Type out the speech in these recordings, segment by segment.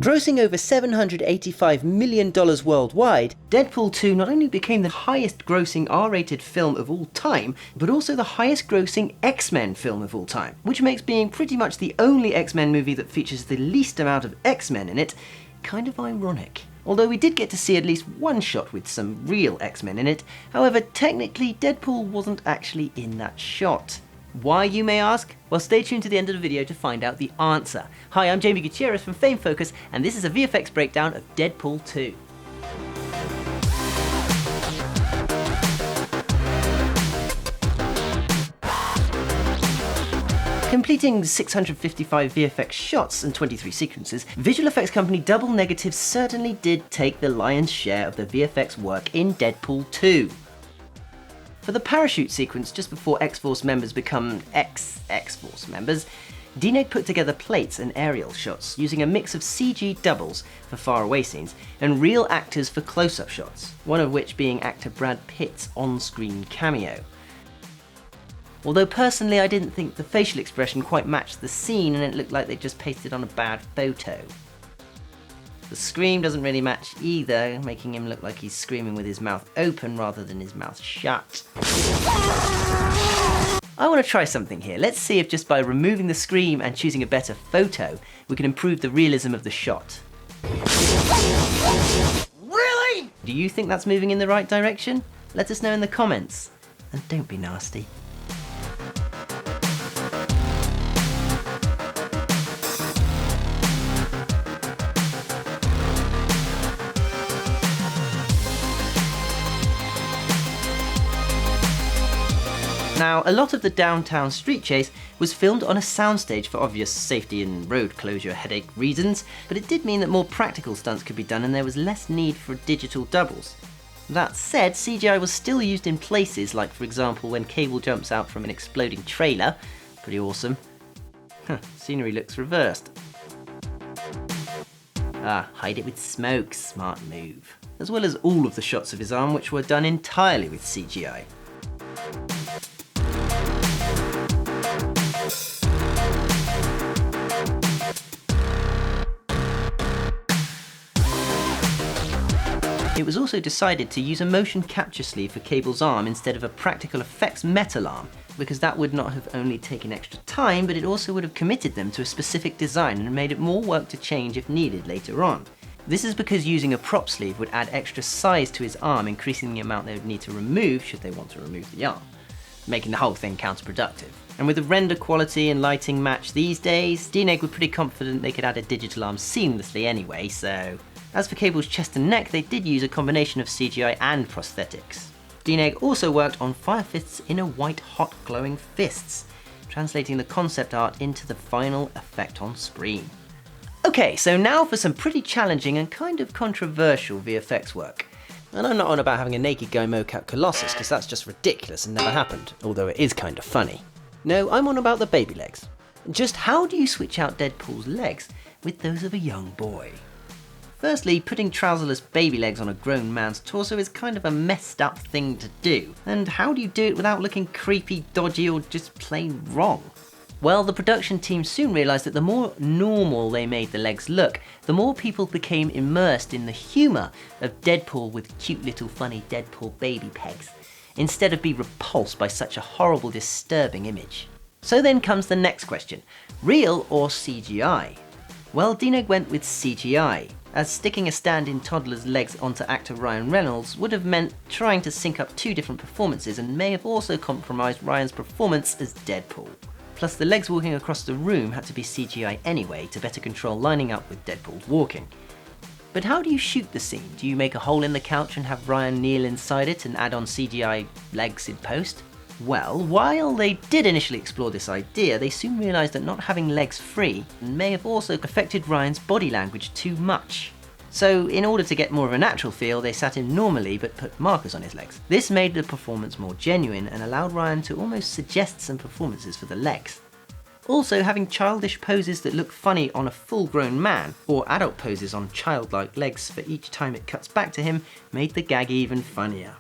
Grossing over $785 million worldwide, Deadpool 2 not only became the highest grossing R-rated film of all time, but also the highest grossing X-Men film of all time, which makes being pretty much the only X-Men movie that features the least amount of X-Men in it kind of ironic. Although we did get to see at least one shot with some real X-Men in it, however technically Deadpool wasn't actually in that shot. Why, you may ask? Well, stay tuned to the end of the video to find out the answer. Hi, I'm Jamie Gutierrez from Fame Focus, and this is a VFX breakdown of Deadpool 2. Completing 655 VFX shots and 23 sequences, visual effects company Double Negative certainly did take the lion's share of the VFX work in Deadpool 2. For the parachute sequence just before X-Force members become X-Force members, DNEG put together plates and aerial shots using a mix of CG doubles for faraway scenes and real actors for close-up shots, one of which being actor Brad Pitt's on-screen cameo. Although personally I didn't think the facial expression quite matched the scene and it looked like they just pasted on a bad photo. The scream doesn't really match either, making him look like he's screaming with his mouth open rather than his mouth shut. I want to try something here. Let's see if just by removing the scream and choosing a better photo, we can improve the realism of the shot. Really? Do you think that's moving in the right direction? Let us know in the comments. And don't be nasty. Now, a lot of the downtown street chase was filmed on a soundstage for obvious safety and road closure headache reasons, but it did mean that more practical stunts could be done and there was less need for digital doubles. That said, CGI was still used in places like, for example, when Cable jumps out from an exploding trailer. Pretty awesome. Scenery looks reversed. Hide it with smoke, smart move. As well as all of the shots of his arm which were done entirely with CGI. It was also decided to use a motion capture sleeve for Cable's arm instead of a practical effects metal arm, because that would not have only taken extra time, but it also would have committed them to a specific design and made it more work to change if needed later on. This is because using a prop sleeve would add extra size to his arm, increasing the amount they would need to remove should they want to remove the arm, making the whole thing counterproductive. And with the render quality and lighting match these days, DNEG were pretty confident they could add a digital arm seamlessly anyway, so... As for Cable's chest and neck, they did use a combination of CGI and prosthetics. DNEG also worked on fire fists in a white hot glowing fists, translating the concept art into the final effect on screen. Okay, so now for some pretty challenging and kind of controversial VFX work. And I'm not on about having a naked guy mocap Colossus, because that's just ridiculous and never happened, although it is kind of funny. No, I'm on about the baby legs. Just how do you switch out Deadpool's legs with those of a young boy? Firstly, putting trouserless baby legs on a grown man's torso is kind of a messed up thing to do. And how do you do it without looking creepy, dodgy, or just plain wrong? Well, the production team soon realised that the more normal they made the legs look, the more people became immersed in the humour of Deadpool with cute little funny Deadpool baby pegs, instead of be repulsed by such a horrible, disturbing image. So then comes the next question, real or CGI? Well, DNEG went with CGI, as sticking a stand-in toddler's legs onto actor Ryan Reynolds would have meant trying to sync up two different performances and may have also compromised Ryan's performance as Deadpool. Plus the legs walking across the room had to be CGI anyway to better control lining up with Deadpool's walking. But how do you shoot the scene? Do you make a hole in the couch and have Ryan kneel inside it and add on CGI legs in post? Well, while they did initially explore this idea, they soon realised that not having legs free may have also affected Ryan's body language too much. So in order to get more of a natural feel, they sat him normally but put markers on his legs. This made the performance more genuine and allowed Ryan to almost suggest some performances for the legs. Also, having childish poses that look funny on a full-grown man, or adult poses on childlike legs for each time it cuts back to him, made the gag even funnier.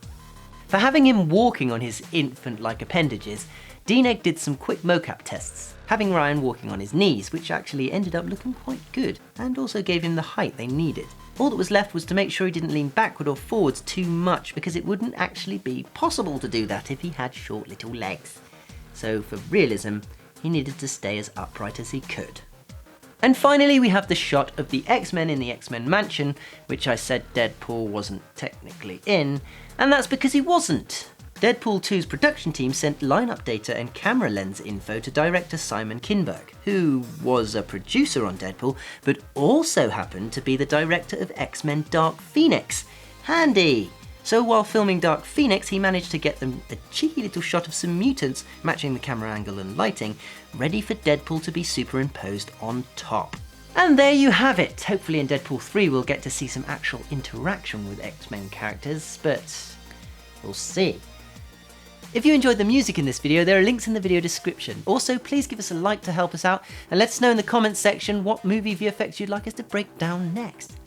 For having him walking on his infant-like appendages, DNEG did some quick mocap tests, having Ryan walking on his knees, which actually ended up looking quite good, and also gave him the height they needed. All that was left was to make sure he didn't lean backward or forwards too much, because it wouldn't actually be possible to do that if he had short little legs. So for realism, he needed to stay as upright as he could. And finally, we have the shot of the X-Men in the XMen Mansion, which I said Deadpool wasn't technically in, and that's because he wasn't. Deadpool 2's production team sent lineup data and camera lens info to director Simon Kinberg, who was a producer on Deadpool, but also happened to be the director of X-Men Dark Phoenix. Handy! So while filming Dark Phoenix, he managed to get them a cheeky little shot of some mutants, matching the camera angle and lighting, ready for Deadpool to be superimposed on top. And there you have it. Hopefully in Deadpool 3 we'll get to see some actual interaction with X-Men characters, but we'll see. If you enjoyed the music in this video, there are links in the video description. Also, please give us a like to help us out, and let us know in the comments section what movie VFX you'd like us to break down next.